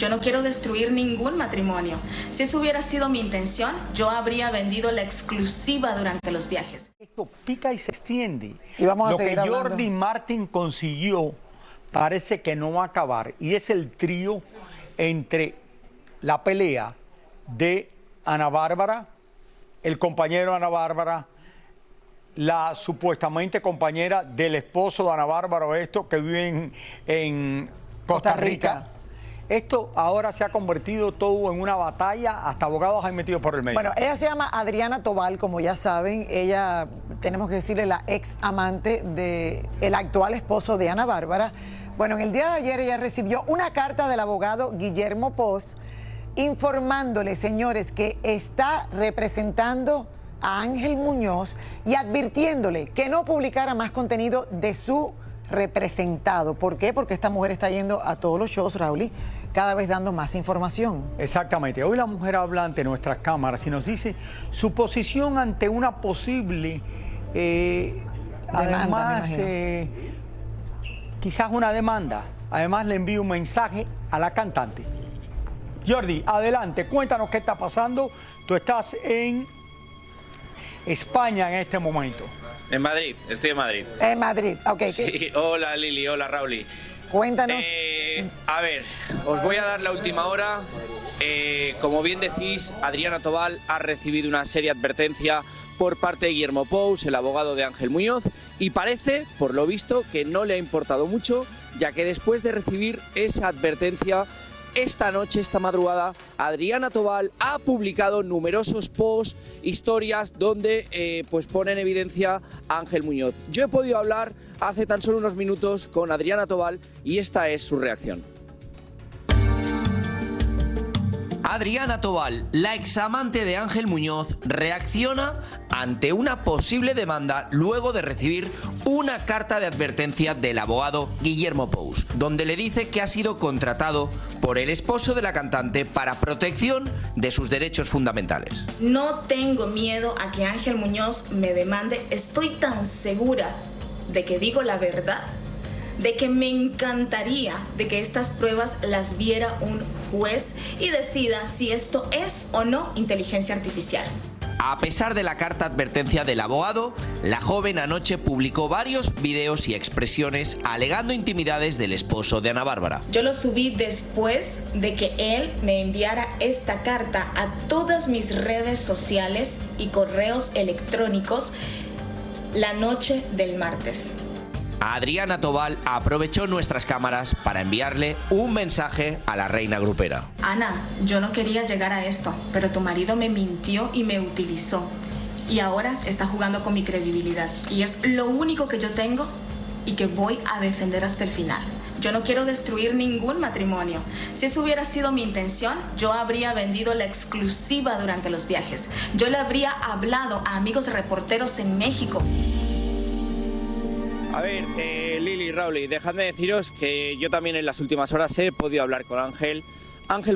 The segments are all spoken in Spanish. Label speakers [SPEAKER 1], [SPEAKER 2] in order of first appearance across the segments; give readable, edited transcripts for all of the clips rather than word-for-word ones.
[SPEAKER 1] Yo no quiero destruir ningún matrimonio. Si eso hubiera sido mi intención, yo habría vendido la exclusiva durante los viajes.
[SPEAKER 2] Esto pica y se extiende.
[SPEAKER 3] Y vamos a
[SPEAKER 2] Lo
[SPEAKER 3] seguir
[SPEAKER 2] que
[SPEAKER 3] hablando.
[SPEAKER 2] Jordi Martin consiguió parece que no va a acabar. Y es el trío entre la pelea de Ana Bárbara, el compañero de Ana Bárbara, la supuestamente compañera del esposo de Ana Bárbara, o esto, que vive en Costa Rica. Esto ahora se ha convertido todo en una batalla, hasta abogados han metido por el medio.
[SPEAKER 3] Bueno, ella se llama Adriana Tobal, como ya saben. Ella, tenemos que decirle, la ex amante del actual esposo de Ana Bárbara. Bueno, en el día de ayer ella recibió una carta del abogado Guillermo Pos informándole, señores, que está representando a Ángel Muñoz y advirtiéndole que no publicara más contenido de su representado. ¿Por qué? Porque esta mujer está yendo a todos los shows, Raúl, cada vez dando más información.
[SPEAKER 2] Exactamente. Hoy la mujer habla ante nuestras cámaras y nos dice su posición ante una posible,
[SPEAKER 3] Demanda,
[SPEAKER 2] quizás una demanda. Además le envío un mensaje a la cantante. Jordi, adelante, cuéntanos qué está pasando. Tú estás en España en este momento.
[SPEAKER 4] En Madrid, estoy en Madrid.
[SPEAKER 3] En Madrid, ok.
[SPEAKER 4] Sí, hola Lili, hola Rauli.
[SPEAKER 3] Cuéntanos.
[SPEAKER 4] A ver, os voy a dar la última hora. Como bien decís, Adriana Tobal ha recibido una seria advertencia por parte de Guillermo Pous, el abogado de Ángel Muñoz, y parece, por lo visto, que no le ha importado mucho, ya que después de recibir esa advertencia, esta noche, esta madrugada, Adriana Tobal ha publicado numerosos posts, historias, donde pues pone en evidencia a Ángel Muñoz. Yo he podido hablar hace tan solo unos minutos con Adriana Tobal y esta es su reacción.
[SPEAKER 5] Adriana Tobal, la examante de Ángel Muñoz, reacciona ante una posible demanda luego de recibir una carta de advertencia del abogado Guillermo Pous, donde le dice que ha sido contratado por el esposo de la cantante para protección de sus derechos fundamentales.
[SPEAKER 1] No tengo miedo a que Ángel Muñoz me demande. Estoy tan segura de que digo la verdad, de que me encantaría de que estas pruebas las viera un juez y decida si esto es o no inteligencia artificial.
[SPEAKER 5] A pesar de la carta advertencia del abogado, la joven anoche publicó varios videos y expresiones alegando intimidades del esposo de Ana Bárbara.
[SPEAKER 1] Yo lo subí después de que él me enviara esta carta a todas mis redes sociales y correos electrónicos la noche del martes.
[SPEAKER 5] Adriana Tobal aprovechó nuestras cámaras para enviarle un mensaje a la reina grupera.
[SPEAKER 1] Ana, yo no quería llegar a esto, pero tu marido me mintió y me utilizó. Y ahora está jugando con mi credibilidad. Y es lo único que yo tengo y que voy a defender hasta el final. Yo no quiero destruir ningún matrimonio. Si eso hubiera sido mi intención, yo habría vendido la exclusiva durante los viajes. Yo le habría hablado a amigos reporteros en México.
[SPEAKER 4] A ver, Lili y Rauli, dejadme deciros que yo también en las últimas horas he podido hablar con Ángel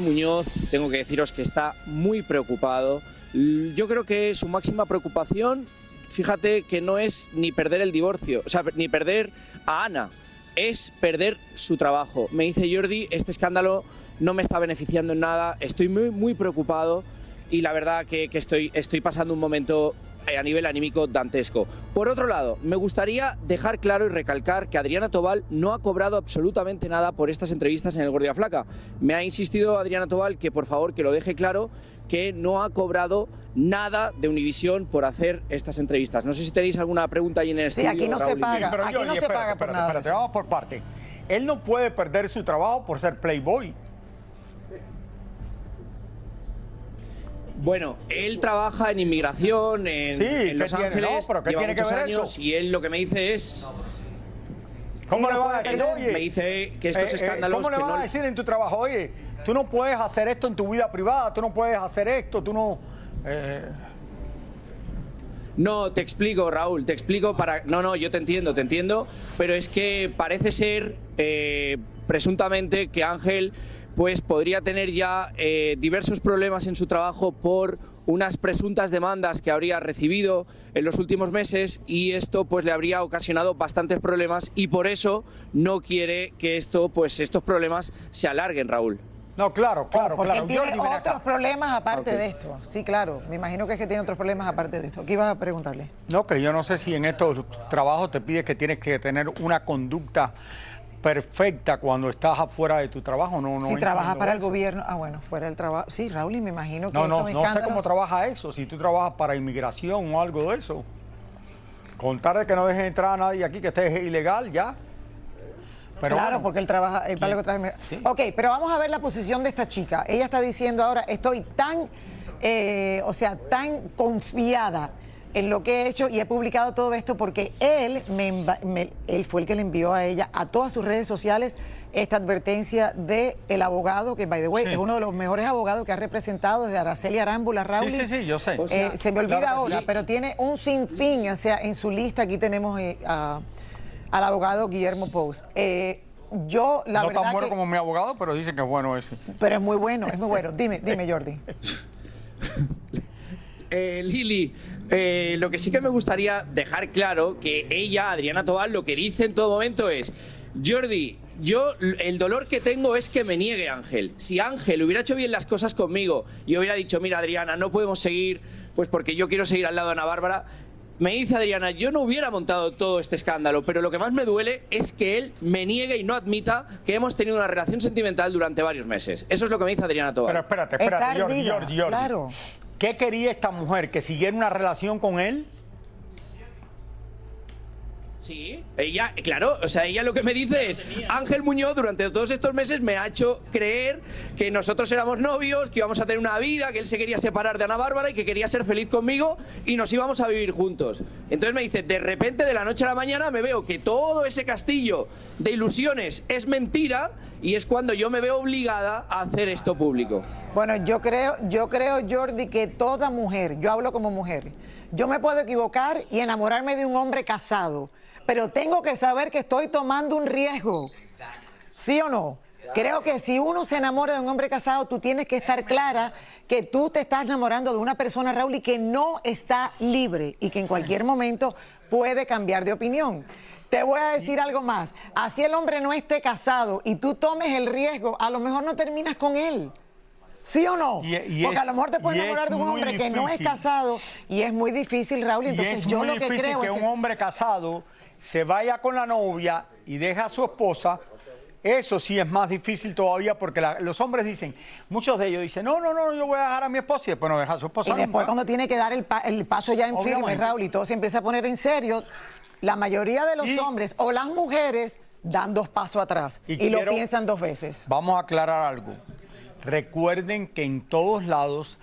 [SPEAKER 4] Muñoz. Tengo que deciros que está muy preocupado. Yo creo que su máxima preocupación, fíjate, que no es ni perder el divorcio, o sea, ni perder a Ana, es perder su trabajo. Me dice Jordi, este escándalo no me está beneficiando en nada, estoy muy preocupado y la verdad que estoy pasando un momento a nivel anímico dantesco. Por otro lado, me gustaría dejar claro y recalcar que Adriana Tobal no ha cobrado absolutamente nada por estas entrevistas en El Gordo y la Flaca. Me ha insistido Adriana Tobal que por favor que lo deje claro, que no ha cobrado nada de Univisión por hacer estas entrevistas. No sé si tenéis alguna pregunta ahí en el estudio.
[SPEAKER 3] Sí, aquí no se paga.
[SPEAKER 2] Pero,
[SPEAKER 3] Aquí
[SPEAKER 2] Jordi,
[SPEAKER 3] no se paga por nada.
[SPEAKER 2] Espérate, vamos por parte. Él no puede perder su trabajo por ser playboy.
[SPEAKER 4] Bueno, él trabaja en inmigración en Los Ángeles,
[SPEAKER 2] no, pero ¿qué
[SPEAKER 4] lleva
[SPEAKER 2] tiene que
[SPEAKER 4] muchos
[SPEAKER 2] ver
[SPEAKER 4] años
[SPEAKER 2] eso?
[SPEAKER 4] y él lo que me dice es...
[SPEAKER 2] ¿Cómo le vas a decir, oye?
[SPEAKER 4] Me dice que estos escándalos...
[SPEAKER 2] ¿Cómo le vas a decir en tu trabajo, oye, tú no puedes hacer esto en tu vida privada, tú no puedes hacer esto, tú no...
[SPEAKER 4] No, te explico, Raúl, te explico para... No, yo te entiendo, pero es que parece ser, presuntamente, que Ángel pues podría tener ya diversos problemas en su trabajo por unas presuntas demandas que habría recibido en los últimos meses y esto pues le habría ocasionado bastantes problemas y por eso no quiere que estos problemas se alarguen, Raúl.
[SPEAKER 2] No, claro.
[SPEAKER 3] Porque él tiene
[SPEAKER 2] Jordi, ven acá.
[SPEAKER 3] otros problemas aparte de esto. Sí, claro. Me imagino que es que tiene otros problemas aparte de esto. ¿Qué ibas a preguntarle?
[SPEAKER 2] No, que yo no sé si en estos trabajos te pide que tienes que tener una conducta perfecta cuando estás afuera de tu trabajo. No,
[SPEAKER 3] Si trabajas para el
[SPEAKER 2] eso.
[SPEAKER 3] gobierno. Ah, bueno, fuera del trabajo. Sí, Raúl, y me imagino que
[SPEAKER 2] No
[SPEAKER 3] estos
[SPEAKER 2] sé cómo
[SPEAKER 3] escándalos...
[SPEAKER 2] trabaja eso. Si tú trabajas para inmigración o algo de eso. Contar de que no dejes entrar a nadie aquí que esté ilegal, ya. Pero
[SPEAKER 3] claro,
[SPEAKER 2] bueno,
[SPEAKER 3] porque él trabaja, él vale que trabaja.
[SPEAKER 2] Sí.
[SPEAKER 3] Ok, pero vamos a ver la posición de esta chica. Ella está diciendo ahora, estoy tan, tan confiada en lo que he hecho y he publicado todo esto porque él fue el que le envió a ella, a todas sus redes sociales, esta advertencia del abogado, que by the way,
[SPEAKER 2] Sí.
[SPEAKER 3] es uno de los mejores abogados que ha representado desde Araceli Arámbula, Raúl.
[SPEAKER 2] Sí, yo sé.
[SPEAKER 4] O sea,
[SPEAKER 3] Se me olvida
[SPEAKER 2] claro que
[SPEAKER 3] ahora,
[SPEAKER 2] sí.
[SPEAKER 3] pero tiene un sinfín, o sea, en su lista aquí tenemos al abogado Guillermo Pous. Yo, la
[SPEAKER 2] no
[SPEAKER 3] verdad
[SPEAKER 2] tan bueno
[SPEAKER 3] que...
[SPEAKER 2] como mi abogado, pero dicen que es bueno ese.
[SPEAKER 3] Pero es muy bueno, es muy bueno. Dime, Jordi.
[SPEAKER 4] Lili, lo que sí que me gustaría dejar claro que ella, Adriana Tobal, lo que dice en todo momento es: Jordi, yo el dolor que tengo es que me niegue Ángel. Si Ángel hubiera hecho bien las cosas conmigo y hubiera dicho, mira Adriana, no podemos seguir, pues porque yo quiero seguir al lado de Ana Bárbara, me dice Adriana, yo no hubiera montado todo este escándalo, pero lo que más me duele es que él me niegue y no admita que hemos tenido una relación sentimental durante varios meses. Eso es lo que me dice Adriana Tobal.
[SPEAKER 2] Pero espérate,
[SPEAKER 3] Está
[SPEAKER 2] Jordi.
[SPEAKER 3] ardida, claro.
[SPEAKER 2] ¿Qué quería esta mujer? ¿Que siguiera una relación con él?
[SPEAKER 4] Sí, ella, claro, o sea, ella lo que me dice es: Ángel Muñoz durante todos estos meses me ha hecho creer que nosotros éramos novios, que íbamos a tener una vida, que él se quería separar de Ana Bárbara y que quería ser feliz conmigo y nos íbamos a vivir juntos. Entonces me dice, de repente, de la noche a la mañana, me veo que todo ese castillo de ilusiones es mentira y es cuando yo me veo obligada a hacer esto público.
[SPEAKER 3] Bueno, yo creo, Jordi, que toda mujer, yo hablo como mujer, yo me puedo equivocar y enamorarme de un hombre casado, pero tengo que saber que estoy tomando un riesgo. ¿Sí o no? Creo que si uno se enamora de un hombre casado, tú tienes que estar clara que tú te estás enamorando de una persona, Raúl, y que no está libre y que en cualquier momento puede cambiar de opinión. Te voy a decir algo más. Así el hombre no esté casado y tú tomes el riesgo, a lo mejor no terminas con él. ¿Sí o no? Porque a lo mejor te puedes enamorar de un hombre que no es casado y es muy difícil, Raúl. Entonces
[SPEAKER 2] y es
[SPEAKER 3] yo
[SPEAKER 2] muy
[SPEAKER 3] lo que
[SPEAKER 2] difícil
[SPEAKER 3] creo
[SPEAKER 2] que
[SPEAKER 3] es
[SPEAKER 2] un
[SPEAKER 3] que...
[SPEAKER 2] hombre casado se vaya con la novia y deja a su esposa. Eso sí es más difícil todavía porque los hombres dicen, muchos de ellos dicen, no, yo voy a dejar a mi esposa y después no deja a su esposa.
[SPEAKER 3] Y después
[SPEAKER 2] nunca.
[SPEAKER 3] cuando tiene que dar el paso ya en firme,
[SPEAKER 2] Obviamente.
[SPEAKER 3] Raúl, y todo se empieza a poner en serio, la mayoría de los hombres o las mujeres dan dos pasos atrás y lo piensan dos veces.
[SPEAKER 2] Vamos a aclarar algo. Recuerden que en todos lados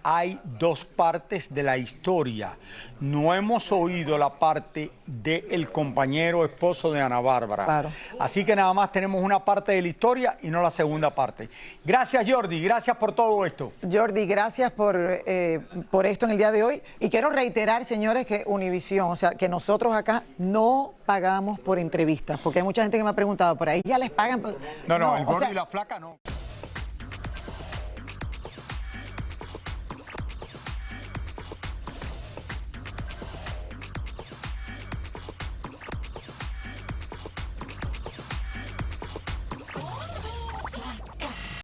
[SPEAKER 2] hay dos partes de la historia. No hemos oído la parte del compañero esposo de Ana Bárbara.
[SPEAKER 3] Claro.
[SPEAKER 2] Así que nada más tenemos una parte de la historia y no la segunda parte. Gracias, Jordi. Gracias por todo esto.
[SPEAKER 3] Jordi, gracias por esto en el día de hoy. Y quiero reiterar, señores, que Univisión, o sea, que nosotros acá no pagamos por entrevistas, porque hay mucha gente que me ha preguntado, ¿por ahí ya les pagan?
[SPEAKER 2] No, el
[SPEAKER 3] o
[SPEAKER 2] gordo
[SPEAKER 3] sea,
[SPEAKER 2] y la flaca no.